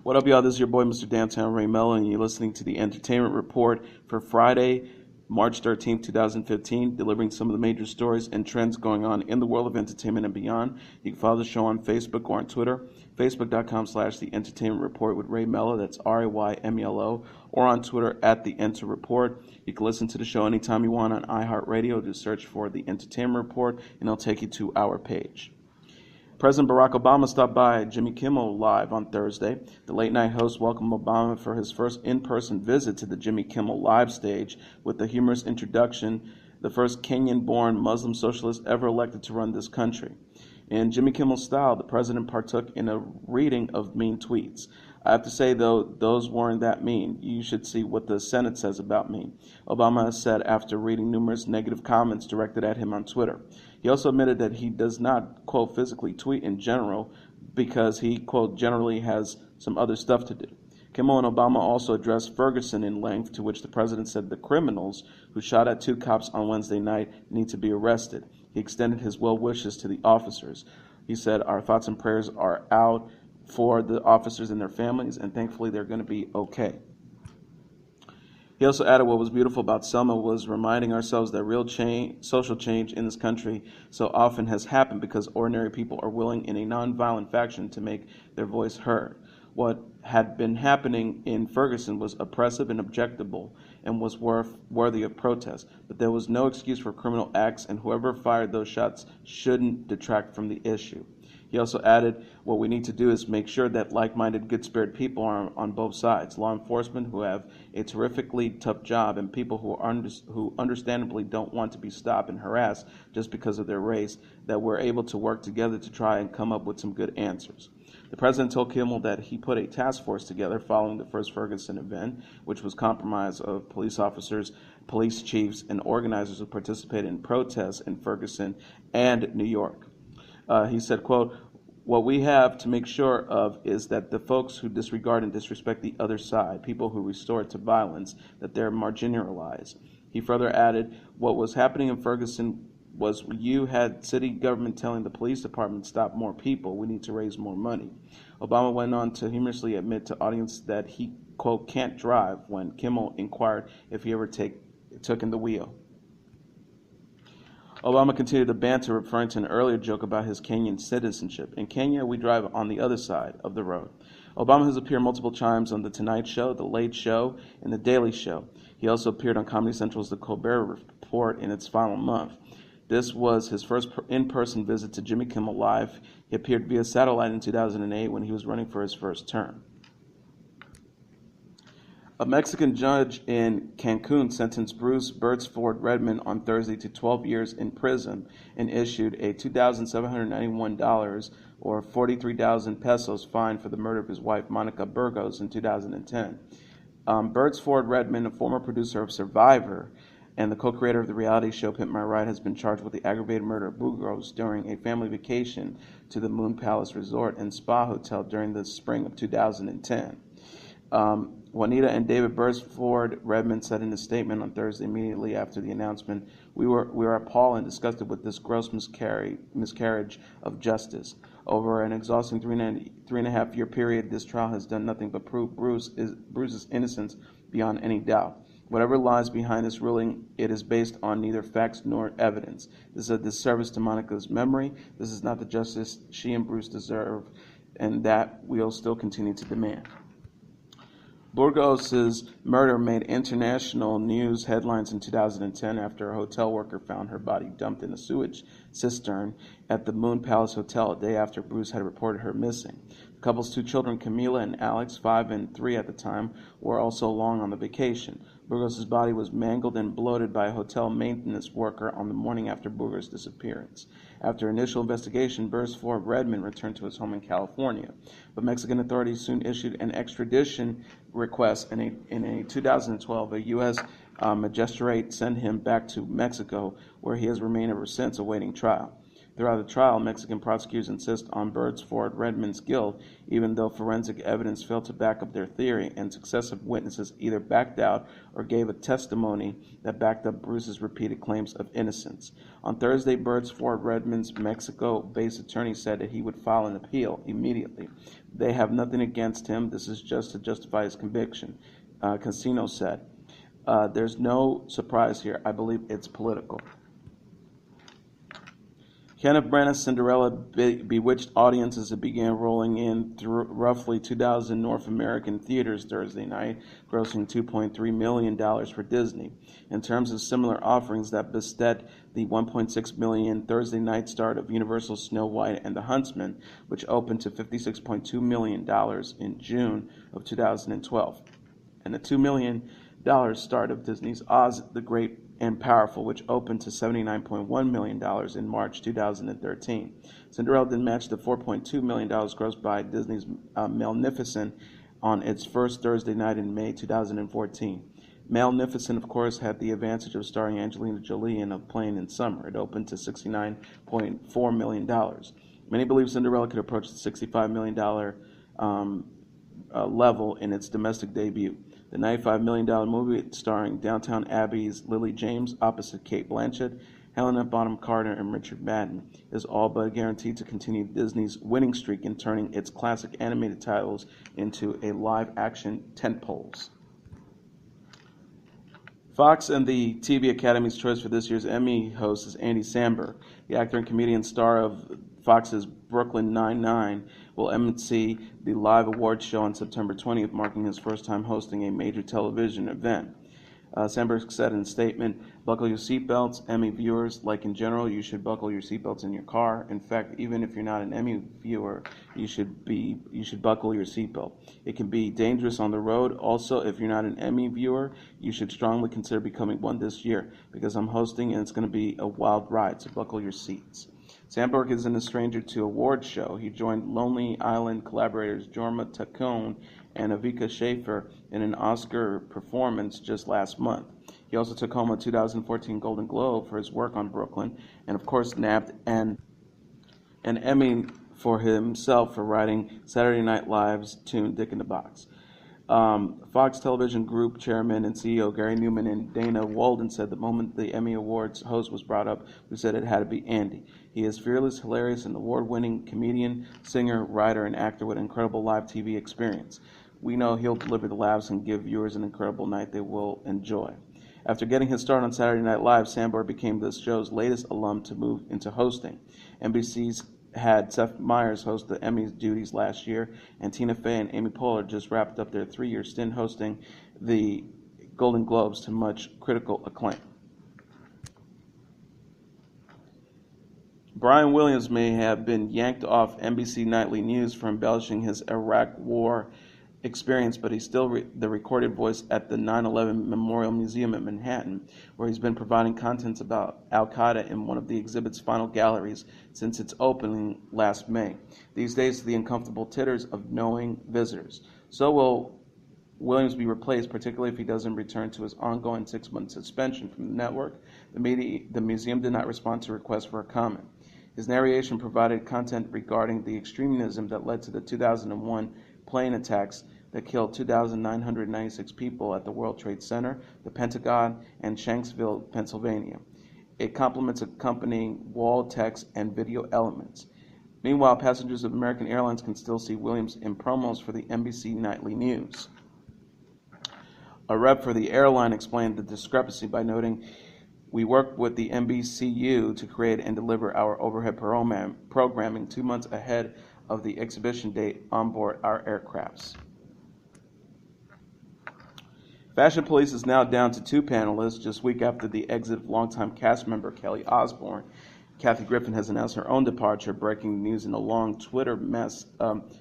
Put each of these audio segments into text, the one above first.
What up, y'all? This is your boy, Mr. Downtown Ray Melo, and you're listening to the Entertainment Report for Friday, March 13th, 2015, delivering some of the major stories and trends going on in the world of entertainment and beyond. You can follow the show on Facebook or on Twitter, facebook.com/The Entertainment Report with Ray Melo, that's RAYMELO, or on Twitter at The Enter Report. You can listen to the show anytime you want on iHeartRadio. Just search for The Entertainment Report, and it'll take you to our page. President Barack Obama stopped by Jimmy Kimmel Live on Thursday. The late-night host welcomed Obama for his first in-person visit to the Jimmy Kimmel Live stage with the humorous introduction, the first Kenyan-born Muslim socialist ever elected to run this country. In Jimmy Kimmel's style, the president partook in a reading of mean tweets. I have to say, though, those weren't that mean. You should see what the Senate says about me, Obama has said after reading numerous negative comments directed at him on Twitter. He also admitted that he does not, quote, physically tweet in general because he, quote, generally has some other stuff to do. Kimmel and Obama also addressed Ferguson in length, to which the president said the criminals who shot at two cops on Wednesday night need to be arrested. He extended his well wishes to the officers. He said, "Our thoughts and prayers are out for the officers and their families, and thankfully they're going to be okay." He also added what was beautiful about Selma was reminding ourselves that real change, social change in this country so often has happened because ordinary people are willing in a nonviolent fashion to make their voice heard. What had been happening in Ferguson was oppressive and objectionable and was worthy of protest, but there was no excuse for criminal acts, and whoever fired those shots shouldn't detract from the issue. He also added, what we need to do is make sure that like-minded, good-spirited people are on both sides, law enforcement who have a terrifically tough job and people who understandably don't want to be stopped and harassed just because of their race, that we're able to work together to try and come up with some good answers. The president told Kimmel that he put a task force together following the first Ferguson event, which was comprised of police officers, police chiefs, and organizers who participated in protests in Ferguson and New York. He said, quote, "What we have to make sure of is that the folks who disregard and disrespect the other side, people who resort to violence, that they're marginalized." He further added, what was happening in Ferguson was you had city government telling the police department, stop more people, we need to raise more money. Obama went on to humorously admit to audience that he, quote, can't drive when Kimmel inquired if he ever took in the wheel. Obama continued to banter, referring to an earlier joke about his Kenyan citizenship. In Kenya, we drive on the other side of the road. Obama has appeared multiple times on The Tonight Show, The Late Show, and The Daily Show. He also appeared on Comedy Central's The Colbert Report in its final month. This was his first in-person visit to Jimmy Kimmel Live. He appeared via satellite in 2008 when he was running for his first term. A Mexican judge in Cancun sentenced Bruce Burtsford Redmond on Thursday to 12 years in prison and issued a $2,791 or 43,000 pesos fine for the murder of his wife Monica Burgos in 2010. Burtsford Redmond, a former producer of Survivor and the co-creator of the reality show Pimp My Ride, has been charged with the aggravated murder of Burgos during a family vacation to the Moon Palace Resort and Spa Hotel during the spring of 2010. Juanita and David Burtsford Redmond said in a statement on Thursday immediately after the announcement, we were appalled and disgusted with this gross miscarriage of justice. Over an exhausting 3.5 year period, this trial has done nothing but prove Bruce's innocence beyond any doubt. Whatever lies behind this ruling, it is based on neither facts nor evidence. This is a disservice to Monica's memory. This is not the justice she and Bruce deserve, and that we'll still continue to demand. Burgos' murder made international news headlines in 2010 after a hotel worker found her body dumped in a sewage cistern at the Moon Palace Hotel a day after Bruce had reported her missing. The couple's two children, Camila and Alex, 5 and 3 at the time, were also along on the vacation. Burgos' body was mangled and bloated by a hotel maintenance worker on the morning after Burgos' disappearance. After initial investigation, Burtsford Redmond returned to his home in California, but Mexican authorities soon issued an extradition request. In 2012, a U.S. Magistrate sent him back to Mexico, where he has remained ever since awaiting trial. Throughout the trial, Mexican prosecutors insist on Bird's Ford Redmond's guilt, even though forensic evidence failed to back up their theory, and successive witnesses either backed out or gave a testimony that backed up Bruce's repeated claims of innocence. On Thursday, Bird's Ford Redmond's Mexico-based attorney said that he would file an appeal immediately. They have nothing against him. This is just to justify his conviction, Casino said. There's no surprise here. I believe it's political. Kenneth Branagh's Cinderella bewitched audiences that began rolling in through roughly 2,000 North American theaters Thursday night, grossing $2.3 million for Disney. In terms of similar offerings that bested the $1.6 million Thursday night start of Universal Snow White and the Huntsman, which opened to $56.2 million in June of 2012, and the $2 million start of Disney's Oz the Great and Powerful, which opened to $79.1 million in March 2013. Cinderella didn't match the $4.2 million grossed by Disney's Maleficent on its first Thursday night in May 2014. Maleficent, of course, had the advantage of starring Angelina Jolie in A Plane in Summer. It opened to $69.4 million. Many believe Cinderella could approach the $65 million level in its domestic debut. The $95 million movie starring Downton Abbey's Lily James opposite Cate Blanchett, Helena Bonham Carter, and Richard Madden is all but guaranteed to continue Disney's winning streak in turning its classic animated titles into a live-action tentpoles. Fox and the TV Academy's choice for this year's Emmy host is Andy Samberg. The actor and comedian star of Fox's Brooklyn Nine-Nine will MC the live awards show on September 20th, marking his first time hosting a major television event. Samberg said in a statement, "Buckle your seatbelts. Emmy viewers, like in general, you should buckle your seatbelts in your car. In fact, even if you're not an Emmy viewer, you should buckle your seatbelt. It can be dangerous on the road. Also, if you're not an Emmy viewer, you should strongly consider becoming one this year, because I'm hosting and it's going to be a wild ride, so buckle your seats." Samberg isn't a stranger to awards show. He joined Lonely Island collaborators Jorma Taccone and Avica Schaefer in an Oscar performance just last month. He also took home a 2014 Golden Globe for his work on Brooklyn, and of course nabbed an Emmy for himself for writing Saturday Night Live's tune Dick in the Box. Fox Television Group Chairman and CEO Gary Newman and Dana Walden said the moment the Emmy Awards host was brought up, we said it had to be Andy. He is fearless, hilarious, and award-winning comedian, singer, writer, and actor with an incredible live TV experience. We know he'll deliver the laughs and give viewers an incredible night they will enjoy. After getting his start on Saturday Night Live, Samberg became the show's latest alum to move into hosting. NBC's had Seth Meyers host the Emmy duties last year, and Tina Fey and Amy Poehler just wrapped up their 3-year stint hosting the Golden Globes to much critical acclaim. Brian Williams may have been yanked off NBC Nightly News for embellishing his Iraq War experience, but he's still the recorded voice at the 9/11 Memorial Museum in Manhattan, where he's been providing content about Al-Qaeda in one of the exhibit's final galleries since its opening last May. These days, to the uncomfortable titters of knowing visitors. So will Williams be replaced, particularly if he doesn't return to his ongoing 6-month suspension from the network. The museum did not respond to requests for a comment. His narration provided content regarding the extremism that led to the 2001 plane attacks that killed 2,996 people at the World Trade Center, the Pentagon, and Shanksville, Pennsylvania. It complements accompanying wall text and video elements. Meanwhile, passengers of American Airlines can still see Williams in promos for the NBC Nightly News. A rep for the airline explained the discrepancy by noting, "We worked with the NBCU to create and deliver our overhead programming 2 months ahead of the exhibition date on board our aircrafts." Fashion Police is now down to 2 panelists just a week after the exit of longtime cast member Kelly Osbourne. Kathy Griffin has announced her own departure, breaking the news in a long Twitter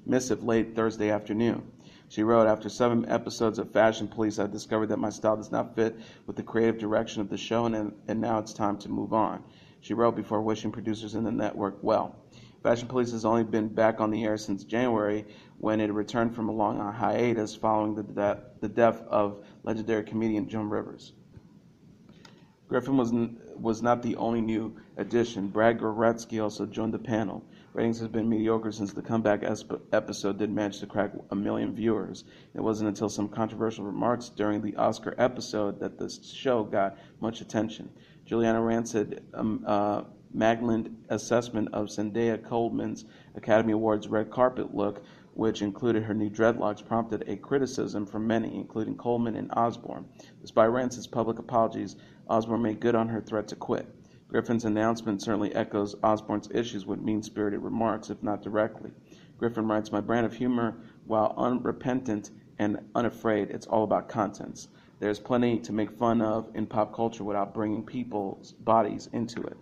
missive late Thursday afternoon. She wrote, "After 7 episodes of Fashion Police, I discovered that my style does not fit with the creative direction of the show, and now it's time to move on." She wrote before wishing producers in the network well. Fashion Police has only been back on the air since January, when it returned from a long hiatus following the death of legendary comedian Joan Rivers. Griffin was was not the only new addition. Brad Goretzky also joined the panel. Ratings have been mediocre since the comeback episode did manage to crack 1 million viewers. It wasn't until some controversial remarks during the Oscar episode that the show got much attention. Juliana Rancid Magland assessment of Zendaya Coleman's Academy Awards red carpet look, which included her new dreadlocks, prompted a criticism from many, including Coleman and Osborne. Despite Rancid's public apologies, Osborne made good on her threat to quit. Griffin's announcement certainly echoes Osborne's issues with mean-spirited remarks, if not directly. Griffin writes, "My brand of humor, while unrepentant and unafraid, it's all about contents. There's plenty to make fun of in pop culture without bringing people's bodies into it."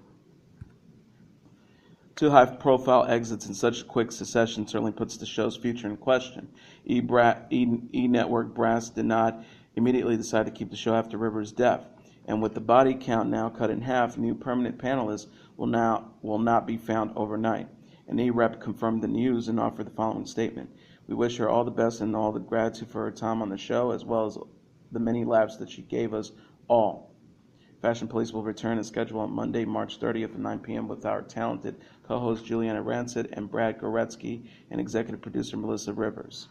Two high-profile exits in such quick succession certainly puts the show's future in question. E-Network brass did not immediately decide to keep the show after Rivers' death, and with the body count now cut in half, new permanent panelists will not be found overnight. An E-Rep confirmed the news and offered the following statement: "We wish her all the best and all the gratitude for her time on the show, as well as the many laughs that she gave us all." Fashion Police will return as scheduled on Monday, March 30th at 9 p.m. with our talented co-hosts Juliana Rancid and Brad Goretzky and executive producer Melissa Rivers.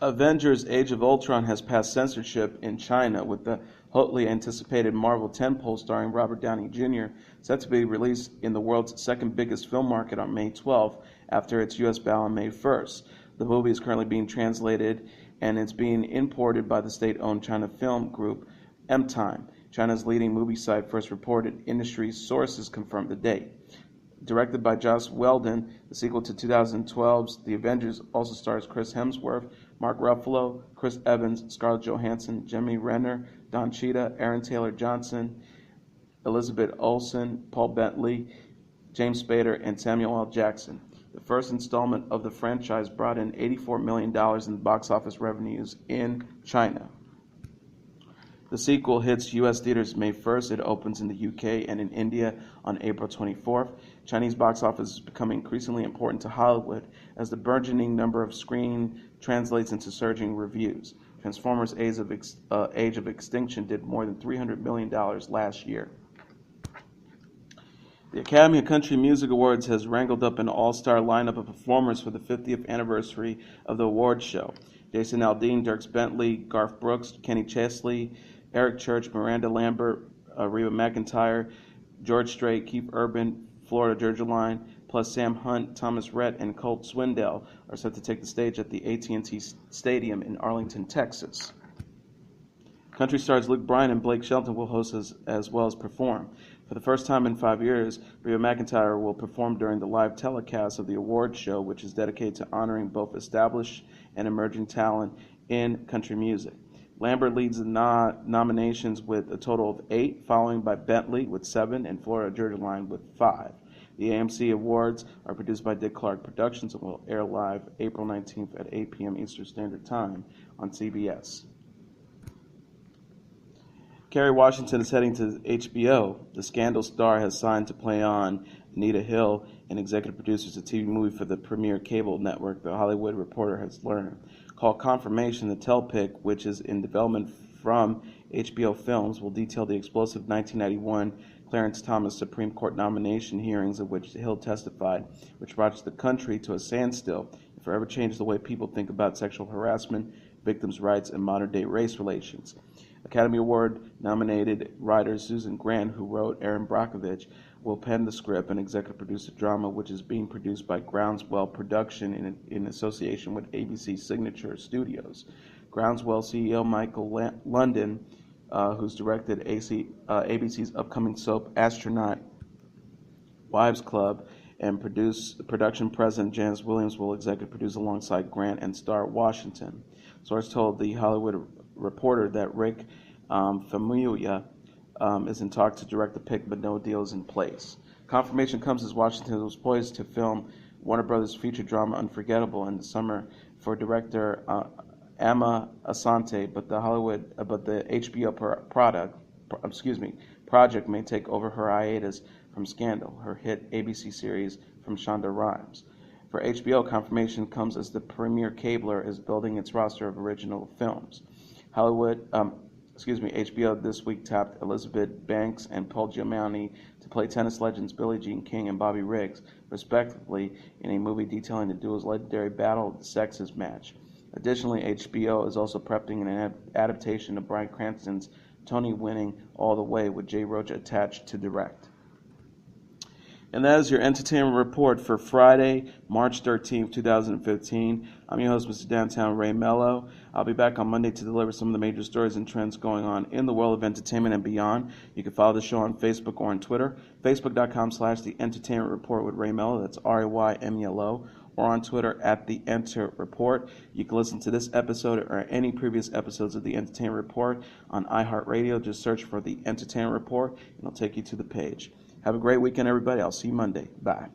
Avengers Age of Ultron has passed censorship in China, with the hotly anticipated Marvel tentpole starring Robert Downey Jr. set to be released in the world's second biggest film market on May 12th after its U.S. bow on May 1st. The movie is currently being translated and it's being imported by the state-owned China Film Group, M-Time. China's leading movie site first reported industry sources confirmed the date. Directed by Joss Whedon, the sequel to 2012's The Avengers also stars Chris Hemsworth, Mark Ruffalo, Chris Evans, Scarlett Johansson, Jeremy Renner, Don Cheadle, Aaron Taylor Johnson, Elizabeth Olsen, Paul Bettany, James Spader, and Samuel L. Jackson. The first installment of the franchise brought in $84 million in box office revenues in China. The sequel hits U.S. theaters May 1st. It opens in the UK and in India on April 24th. Chinese box office is becoming increasingly important to Hollywood as the burgeoning number of screens translates into surging reviews. Transformers Age of Extinction did more than $300 million last year. The Academy of Country Music Awards has wrangled up an all-star lineup of performers for the 50th anniversary of the awards show. Jason Aldean, Dierks Bentley, Garth Brooks, Kenny Chesney, Eric Church, Miranda Lambert, Reba McEntire, George Strait, KeithUrban, Florida Georgia Line, plus Sam Hunt, Thomas Rhett, and Colt Swindell are set to take the stage at the AT&T Stadium in Arlington, Texas. Country stars Luke Bryan and Blake Shelton will host as well as perform. For the first time in 5 years, Reba McEntire will perform during the live telecast of the awards show, which is dedicated to honoring both established and emerging talent in country music. Lambert leads the nominations with a total of 8, following by Bentley with 7 and Florida Georgia Line with 5. The AMC Awards are produced by Dick Clark Productions and will air live April 19th at 8 p.m. Eastern Standard Time on CBS. Kerry Washington is heading to HBO. The Scandal star has signed to play on Anita Hill and executive producers a TV movie for the premier cable network, The Hollywood Reporter has learned. Called Confirmation, the Telepic, which is in development from HBO Films, will detail the explosive 1991 Clarence Thomas Supreme Court nomination hearings of which Hill testified, which brought the country to a standstill and forever changed the way people think about sexual harassment, victims' rights, and modern-day race relations. Academy Award-nominated writer Susan Grant, who wrote Erin Brockovich, will pen the script and executive produce the drama, which is being produced by Groundswell Production in association with ABC Signature Studios. Groundswell CEO Michael London, who's directed ABC's upcoming soap Astronaut Wives Club, and production president Janice Williams will executive produce alongside Grant and star Washington. Source told The Hollywood Reporter that Rick Famuyiwa is in talks to direct the pick, but no deal is in place. Confirmation comes as Washington was poised to film Warner Brothers' feature drama Unforgettable in the summer for director Emma Asante, but the HBO project may take over her hiatus from Scandal, her hit ABC series from Shonda Rhimes. For HBO, confirmation comes as the premier cabler is building its roster of original films. HBO this week tapped Elizabeth Banks and Paul Giamatti to play tennis legends Billie Jean King and Bobby Riggs, respectively, in a movie detailing the duo's legendary Battle of the Sexes match. Additionally, HBO is also prepping an adaptation of Bryan Cranston's Tony-winning All the Way, with Jay Roach attached to direct. And that is your entertainment report for Friday, March 13th, 2015. I'm your host, Mr. Downtown Ray Melo. I'll be back on Monday to deliver some of the major stories and trends going on in the world of entertainment and beyond. You can follow the show on Facebook or on Twitter, facebook.com/The Entertainment Report with Ray Melo. That's RAYMELO. Or on Twitter @The Enter Report. You can listen to this episode or any previous episodes of The Entertainment Report on iHeartRadio. Just search for The Entertainment Report, and it'll take you to the page. Have a great weekend, everybody. I'll see you Monday. Bye.